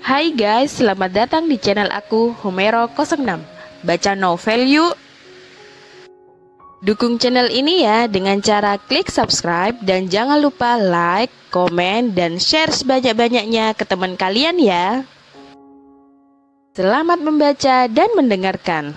Hai guys, selamat datang di channel aku, Homero06. Baca novel yuk! Dukung channel ini ya dengan cara klik subscribe dan jangan lupa like, komen, dan share sebanyak-banyaknya ke teman kalian ya. Selamat membaca dan mendengarkan.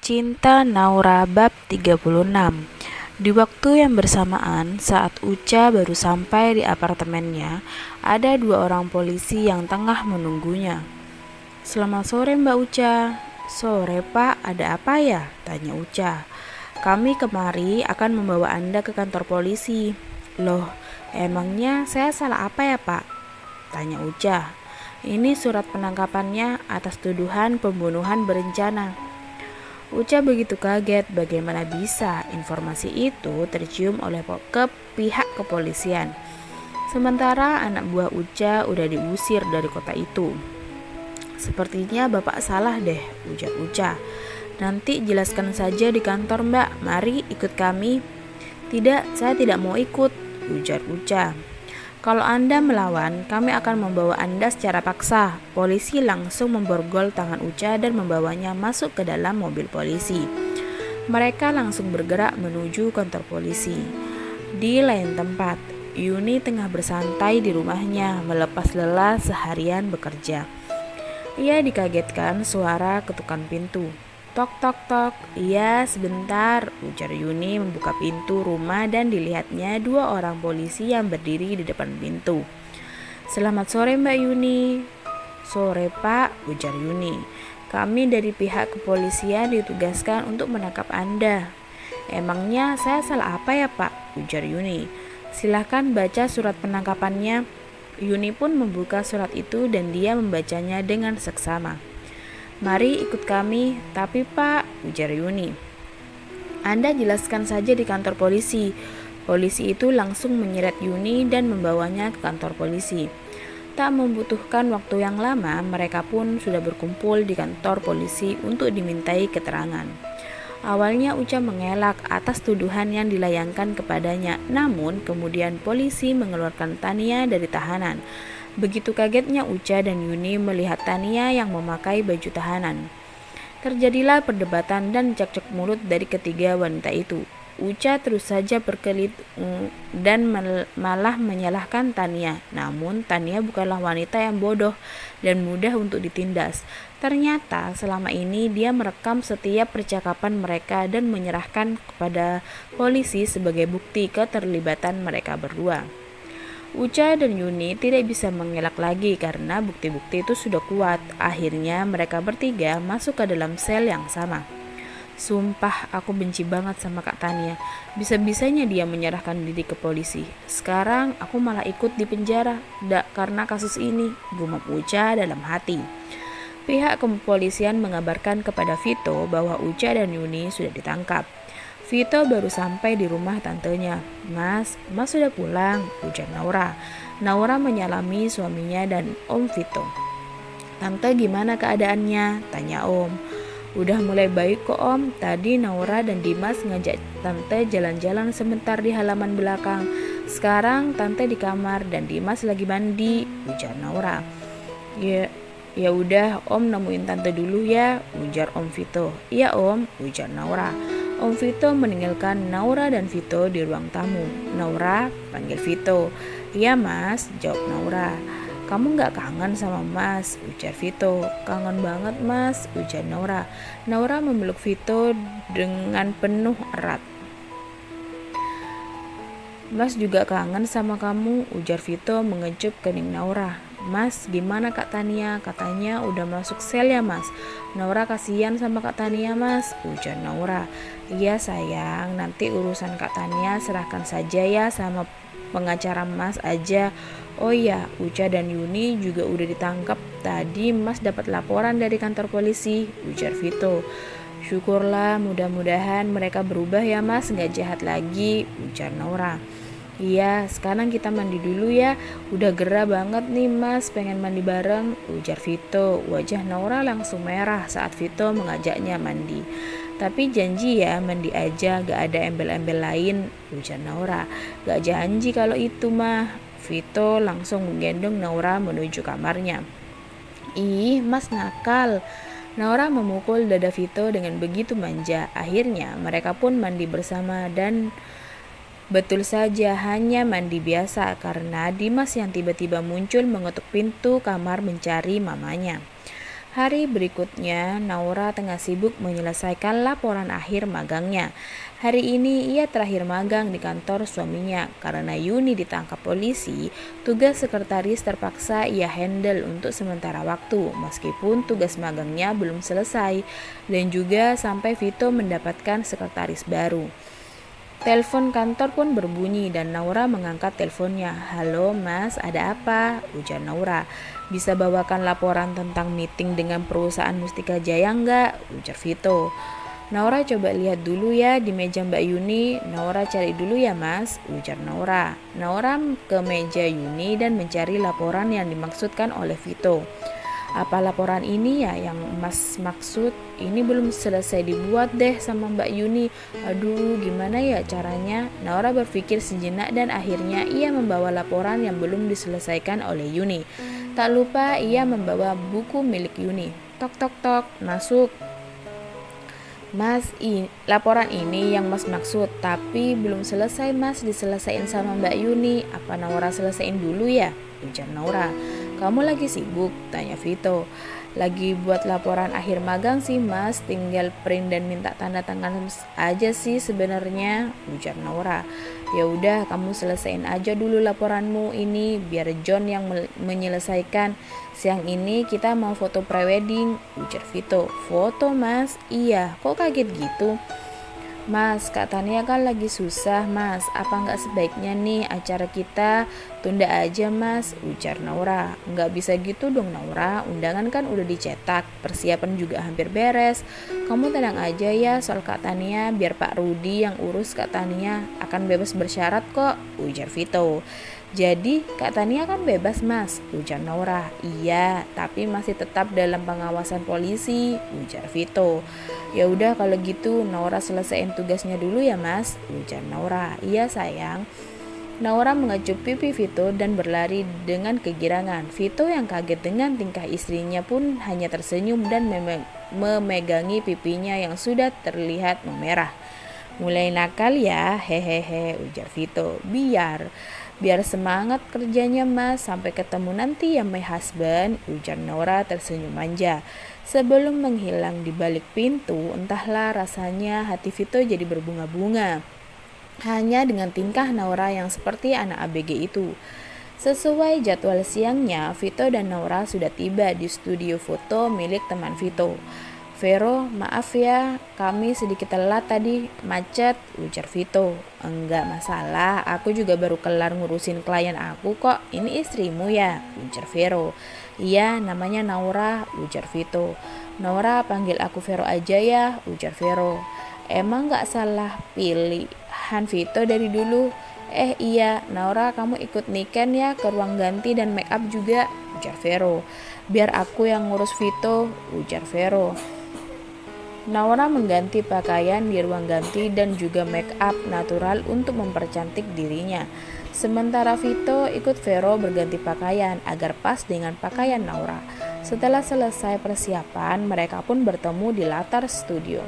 Cinta Naura bab 36. Di waktu yang bersamaan, saat Uca baru sampai di apartemennya, ada dua orang polisi yang tengah menunggunya. "Selamat sore Mbak Uca." "Sore Pak, ada apa ya?" tanya Uca. "Kami kemari akan membawa Anda ke kantor polisi." "Loh, emangnya saya salah apa ya Pak?" tanya Uca. "Ini surat penangkapannya atas tuduhan pembunuhan berencana." Uca begitu kaget bagaimana bisa informasi itu tercium oleh pihak kepolisian. Sementara anak buah Uca udah diusir dari kota itu. "Sepertinya Bapak salah deh," ujar Uca. "Nanti jelaskan saja di kantor Mbak, mari ikut kami." "Tidak, saya tidak mau ikut," ujar Uca. "Kalau Anda melawan, kami akan membawa Anda secara paksa." Polisi langsung memborgol tangan Uca dan membawanya masuk ke dalam mobil polisi. Mereka langsung bergerak menuju kantor polisi. Di lain tempat, Yuni tengah bersantai di rumahnya, melepas lelah seharian bekerja. Ia dikagetkan suara ketukan pintu. "Tok tok tok." "Iya, sebentar," ujar Yuni membuka pintu rumah dan dilihatnya dua orang polisi yang berdiri di depan pintu. "Selamat sore Mbak Yuni." "Sore Pak," ujar Yuni. "Kami dari pihak kepolisian ditugaskan untuk menangkap Anda." "Emangnya saya salah apa ya Pak?" ujar Yuni. "Silahkan baca surat penangkapannya." Yuni pun membuka surat itu dan dia membacanya dengan seksama. "Mari ikut kami." "Tapi Pak," ujar Yuni, "Anda jelaskan saja di kantor polisi." Polisi itu langsung menyeret Yuni dan membawanya ke kantor polisi. Tak membutuhkan waktu yang lama, mereka pun sudah berkumpul di kantor polisi untuk dimintai keterangan. Awalnya Uca mengelak atas tuduhan yang dilayangkan kepadanya, namun kemudian polisi mengeluarkan Tania dari tahanan. Begitu kagetnya Uca dan Yuni melihat Tania yang memakai baju tahanan. Terjadilah perdebatan dan cekcok mulut dari ketiga wanita itu. Uca terus saja berkelit dan malah menyalahkan Tania. Namun Tania bukanlah wanita yang bodoh dan mudah untuk ditindas. Ternyata selama ini dia merekam setiap percakapan mereka dan menyerahkan kepada polisi sebagai bukti keterlibatan mereka berdua. Uca dan Yuni tidak bisa mengelak lagi karena bukti-bukti itu sudah kuat. Akhirnya mereka bertiga masuk ke dalam sel yang sama. "Sumpah aku benci banget sama Kak Tania. Bisa-bisanya dia menyerahkan diri ke polisi. Sekarang aku malah ikut di penjara karena kasus ini," gumam Uca dalam hati. Pihak kepolisian mengabarkan kepada Vito bahwa Uca dan Yuni sudah ditangkap. Vito baru sampai di rumah tantenya. Mas sudah pulang," ujar Naura. Naura menyalami suaminya dan Om Vito. "Tante gimana keadaannya?" tanya Om. "Udah mulai baik kok Om. Tadi Naura dan Dimas ngajak Tante jalan-jalan sebentar di halaman belakang. Sekarang Tante di kamar dan Dimas lagi mandi," ujar Naura. Ya udah Om nemuin Tante dulu ya," ujar Om Vito. "Iya Om," ujar Naura. Om Vito meninggalkan Naura dan Vito di ruang tamu. "Naura," panggil Vito. "Iya Mas," jawab Naura. "Kamu gak kangen sama Mas?" ujar Vito. "Kangen banget Mas," ujar Naura. Naura memeluk Vito dengan penuh erat. "Mas juga kangen sama kamu," ujar Vito mengecup kening Naura. "Mas, gimana Kak Tania? Katanya udah masuk sel ya Mas." "Naura kasihan sama Kak Tania Mas," ujar Naura. "Iya sayang, nanti urusan Kak Tania serahkan saja ya sama pengacara Mas aja. Oh iya, Uca dan Yuni juga udah ditangkap. Tadi Mas dapat laporan dari kantor polisi," ujar Vito. "Syukurlah, mudah-mudahan mereka berubah ya Mas, gak jahat lagi," ujar Naura. "Iya, sekarang kita mandi dulu ya. Udah gerah banget nih Mas, pengen mandi bareng," ujar Vito. Wajah Naura langsung merah saat Vito mengajaknya mandi. "Tapi janji ya mandi aja, gak ada embel-embel lain," ujar Naura. "Gak janji kalau itu mah." Vito langsung menggendong Naura menuju kamarnya. Ih, Mas nakal. Naura memukul dada Vito dengan begitu manja. Akhirnya mereka pun mandi bersama dan betul saja hanya mandi biasa karena Dimas yang tiba-tiba muncul mengetuk pintu kamar mencari mamanya. Hari berikutnya, Naura tengah sibuk menyelesaikan laporan akhir magangnya. Hari ini ia terakhir magang di kantor suaminya. Karena Yuni ditangkap polisi, tugas sekretaris terpaksa ia handle untuk sementara waktu, meskipun tugas magangnya belum selesai, dan juga sampai Vito mendapatkan sekretaris baru. Telepon kantor pun berbunyi dan Naura mengangkat teleponnya. "Halo mas, ada apa?" ujar Naura. "Bisa bawakan laporan tentang meeting dengan perusahaan Mustika Jaya enggak?" ujar Vito. "Naura coba lihat dulu ya di meja Mbak Yuni." "Naura cari dulu ya mas," ujar Naura. Naura ke meja Yuni dan mencari laporan yang dimaksudkan oleh Vito. "Apa laporan ini ya yang mas maksud? Ini belum selesai dibuat deh sama Mbak Yuni. Aduh, gimana ya caranya?" Naura berpikir sejenak dan akhirnya ia membawa laporan yang belum diselesaikan oleh Yuni. Tak lupa ia membawa buku milik Yuni. "Tok tok tok, masuk." "Mas, laporan ini yang mas maksud, tapi belum selesai mas diselesaikan sama Mbak Yuni. Apa Naura selesaiin dulu ya?" ujar Naura. "Kamu lagi sibuk?" tanya Vito. "Lagi buat laporan akhir magang sih mas, tinggal print dan minta tanda tangan aja sih sebenarnya," ujar Naura. "Ya udah, kamu selesaiin aja dulu laporanmu ini, biar John yang menyelesaikan. Siang ini kita mau foto prewedding," ujar Vito. "Foto mas? Iya, kok kaget gitu?" "Mas, Kak Tania kan lagi susah mas, apa nggak sebaiknya nih acara kita tunda aja mas," ujar Naura. "Nggak bisa gitu dong Naura, undangan kan udah dicetak, persiapan juga hampir beres. Kamu tenang aja ya soal Kak Tania, biar Pak Rudi yang urus Kak Tania, akan bebas bersyarat kok," ujar Vito. "Jadi Kak Tania kan bebas mas," ujar Naura. "Iya, tapi masih tetap dalam pengawasan polisi," ujar Vito. "Ya udah kalau gitu Naura selesaiin tugasnya dulu ya mas," ujar Naura. "Iya sayang." Naura mengecup pipi Vito dan berlari dengan kegirangan. Vito yang kaget dengan tingkah istrinya pun hanya tersenyum dan memegangi pipinya yang sudah terlihat memerah. "Mulai nakal ya, hehehe," ujar Vito. Biar semangat kerjanya mas, sampai ketemu nanti ya my husband," ujar Naura tersenyum manja. Sebelum menghilang di balik pintu, entahlah rasanya hati Vito jadi berbunga-bunga. Hanya dengan tingkah Naura yang seperti anak ABG itu. Sesuai jadwal siangnya, Vito dan Naura sudah tiba di studio foto milik teman Vito. "Vero, maaf ya, kami sedikit telat tadi, macet," ujar Vito. "Enggak masalah, aku juga baru kelar ngurusin klien aku kok. Ini istrimu ya?" ujar Vero. "Iya, namanya Naura," ujar Vito. "Naura, panggil aku Vero aja ya," ujar Vero. "Emang gak salah pilihan Vito dari dulu?" Iya, Naura kamu ikut Niken ya ke ruang ganti dan make up juga," ujar Vero. "Biar aku yang ngurus Vito," ujar Vero. Naura mengganti pakaian di ruang ganti dan juga make up natural untuk mempercantik dirinya. Sementara Vito ikut Vero berganti pakaian agar pas dengan pakaian Naura. Setelah selesai persiapan, mereka pun bertemu di latar studio.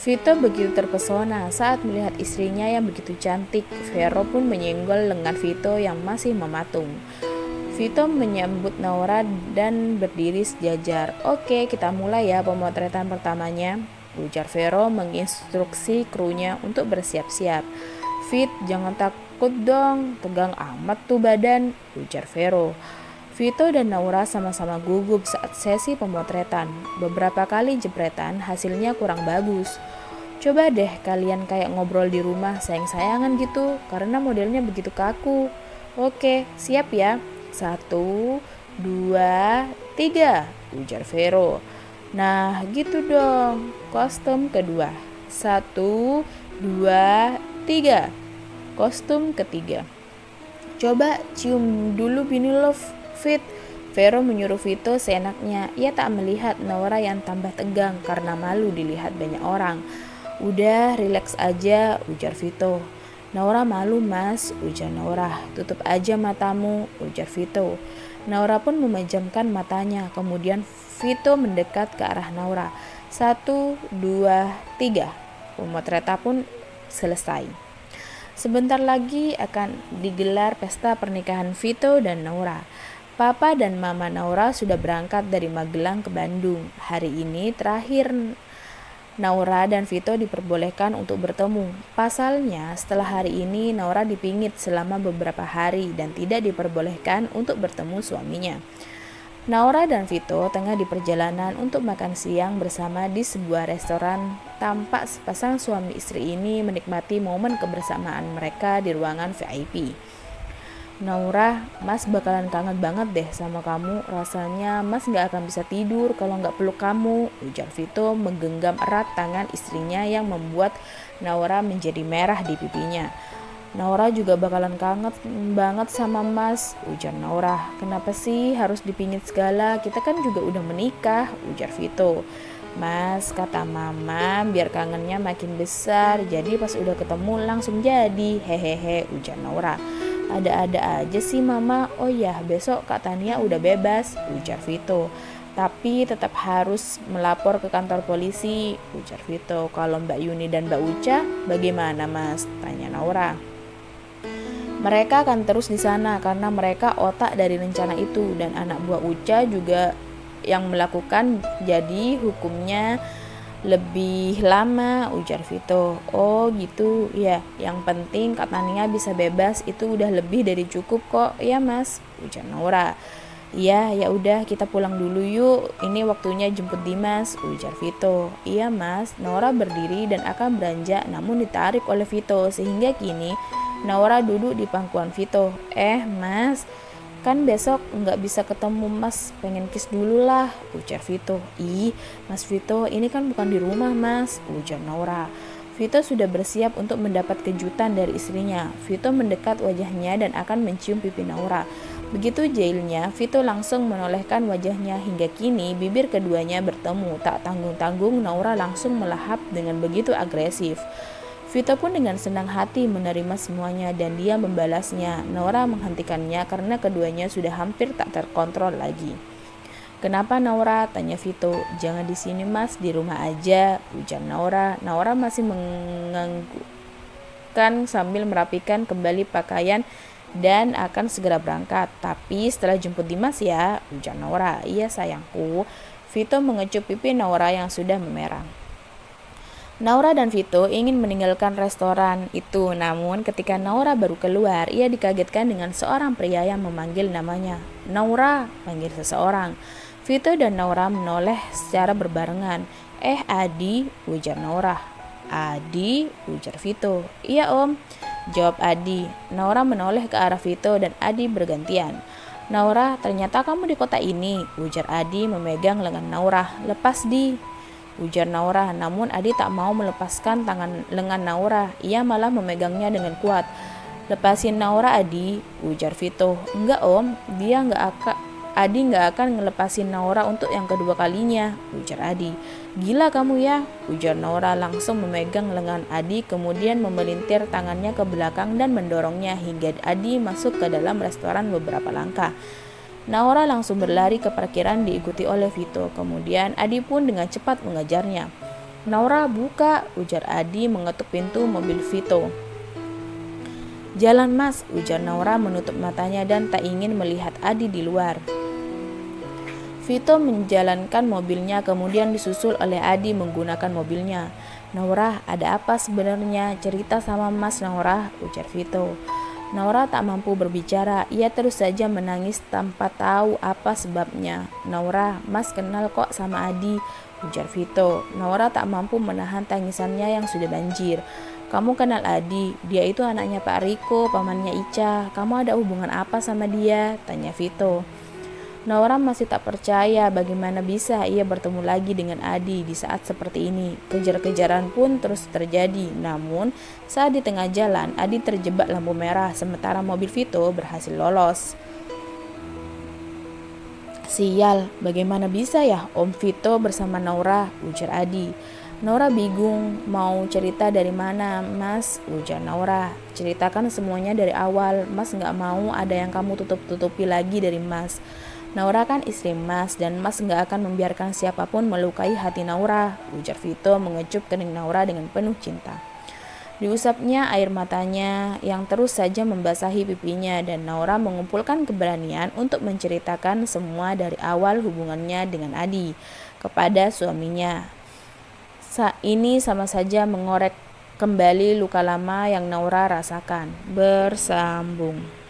Vito begitu terpesona saat melihat istrinya yang begitu cantik. Vero pun menyenggol lengan Vito yang masih mematung. Vito menyambut Naura dan berdiri sejajar. "Oke, kita mulai ya pemotretan pertamanya," ujar Vero menginstruksi krunya untuk bersiap-siap. "Fit, jangan takut dong, tegang amat tuh badan," ujar Vero. Vito dan Naura sama-sama gugup saat sesi pemotretan. Beberapa kali jepretan, hasilnya kurang bagus. "Coba deh kalian kayak ngobrol di rumah sayang-sayangan gitu, karena modelnya begitu kaku." "Oke, siap ya. 1, 2, 3, ujar Vero. "Nah gitu dong, kostum kedua. 1, 2, 3, kostum ketiga. Coba cium dulu bini lo, Fit," Vero menyuruh Vito seenaknya. Ia tak melihat Naura yang tambah tegang karena malu dilihat banyak orang. "Udah, rileks aja," ujar Vito. Naura malu mas, ujar Naura. Tutup aja matamu, ujar Vito. Naura pun memejamkan matanya, kemudian Vito mendekat ke arah Naura. 1, 2, 3. Pemotretan pun selesai. Sebentar lagi akan digelar pesta pernikahan Vito dan Naura. Papa dan Mama Naura sudah berangkat dari Magelang ke Bandung. Hari ini terakhir Naura dan Vito diperbolehkan untuk bertemu. Pasalnya, setelah hari ini Naura dipingit selama beberapa hari dan tidak diperbolehkan untuk bertemu suaminya. Naura dan Vito tengah di perjalanan untuk makan siang bersama di sebuah restoran. Tampak sepasang suami istri ini menikmati momen kebersamaan mereka di ruangan VIP. Naura, mas bakalan kangen banget deh sama kamu. Rasanya mas gak akan bisa tidur kalau gak peluk kamu, ujar Vito menggenggam erat tangan istrinya yang membuat Naura menjadi merah di pipinya. Naura juga bakalan kangen banget sama mas, ujar Naura. Kenapa sih harus dipingit segala? Kita kan juga udah menikah, ujar Vito. Mas, kata mama, biar kangennya makin besar, jadi pas udah ketemu langsung jadi, hehehe, ujar Naura. Ada-ada aja sih mama. Oh ya, besok Kak Tania udah bebas, ujar Vito. Tapi tetap harus melapor ke kantor polisi, ujar Vito. Kalau Mbak Yuni dan Mbak Uca bagaimana mas? Tanya Naura. Mereka akan terus di sana karena mereka otak dari rencana itu dan anak buah Uca juga yang melakukan, jadi hukumnya lebih lama, ujar Vito. Oh gitu ya, yang penting Kak Tania bisa bebas itu udah lebih dari cukup kok ya mas, ujar Naura. Iya, ya udah kita pulang dulu yuk, ini waktunya jemput Dimas, ujar Vito. Iya mas. Naura berdiri dan akan beranjak namun ditarik oleh Vito sehingga kini Naura duduk di pangkuan Vito. Mas, kan besok nggak bisa ketemu mas, pengen kiss dulu lah, ujar Vito. Ih mas Vito, ini kan bukan di rumah mas, ujar Naura. Vito sudah bersiap untuk mendapat kejutan dari istrinya. Vito mendekat wajahnya dan akan mencium pipi Naura. Begitu jahilnya, Vito langsung menolehkan wajahnya hingga kini bibir keduanya bertemu. Tak tanggung-tanggung Naura langsung melahap dengan begitu agresif. Vito pun dengan senang hati menerima semuanya dan dia membalasnya. Naura menghentikannya karena keduanya sudah hampir tak terkontrol lagi. Kenapa Naura? Tanya Vito. Jangan di sini mas, di rumah aja, ujar Naura. Naura masih menganggukkan sambil merapikan kembali pakaian dan akan segera berangkat. Tapi setelah jemput Dimas ya, ujar Naura. Iya sayangku. Vito mengecup pipi Naura yang sudah memerah. Naura dan Vito ingin meninggalkan restoran itu, namun ketika Naura baru keluar, ia dikagetkan dengan seorang pria yang memanggil namanya. Naura, panggil seseorang. Vito dan Naura menoleh secara berbarengan. Adi, ujar Naura. Adi, ujar Vito. Iya om, jawab Adi. Naura menoleh ke arah Vito dan Adi bergantian. Naura, ternyata kamu di kota ini, ujar Adi memegang lengan Naura. Lepas di, ujar Naura, namun Adi tak mau melepaskan tangan lengan Naura. Ia malah memegangnya dengan kuat. Lepasin Naura Adi, ujar Vito. Enggak om, Adi nggak akan ngelepasin Naura untuk yang kedua kalinya, ujar Adi. Gila kamu ya, ujar Naura langsung memegang lengan Adi kemudian memelintir tangannya ke belakang dan mendorongnya hingga Adi masuk ke dalam restoran beberapa langkah. Naura langsung berlari ke parkiran diikuti oleh Vito. Kemudian Adi pun dengan cepat mengejarnya. Naura buka, ujar Adi mengetuk pintu mobil Vito. Jalan mas, ujar Naura menutup matanya dan tak ingin melihat Adi di luar. Vito menjalankan mobilnya kemudian disusul oleh Adi menggunakan mobilnya. Naura, ada apa sebenarnya? Cerita sama mas Naura, ujar Vito. Naura tak mampu berbicara, ia terus saja menangis tanpa tahu apa sebabnya. Naura, mas kenal kok sama Adi, ujar Vito. Naura tak mampu menahan tangisannya yang sudah banjir. Kamu kenal Adi? Dia itu anaknya Pak Riko, pamannya Ica. Kamu ada hubungan apa sama dia? Tanya Vito. Naura masih tak percaya bagaimana bisa ia bertemu lagi dengan Adi di saat seperti ini. Kejar-kejaran pun terus terjadi. Namun saat di tengah jalan Adi terjebak lampu merah sementara mobil Vito berhasil lolos. Sial, bagaimana bisa ya Om Vito bersama Naura, ujar Adi. Naura bingung, mau cerita dari mana, Mas? Ujar Naura. Ceritakan semuanya dari awal, Mas gak mau ada yang kamu tutup-tutupi lagi dari Mas. Naura kan istri Mas, dan Mas gak akan membiarkan siapapun melukai hati Naura, ujar Vito mengecup kening Naura dengan penuh cinta. Diusapnya air matanya yang terus saja membasahi pipinya, dan Naura mengumpulkan keberanian untuk menceritakan semua dari awal hubungannya dengan Adi kepada suaminya. Ini sama saja mengorek kembali luka lama yang Naura rasakan. Bersambung.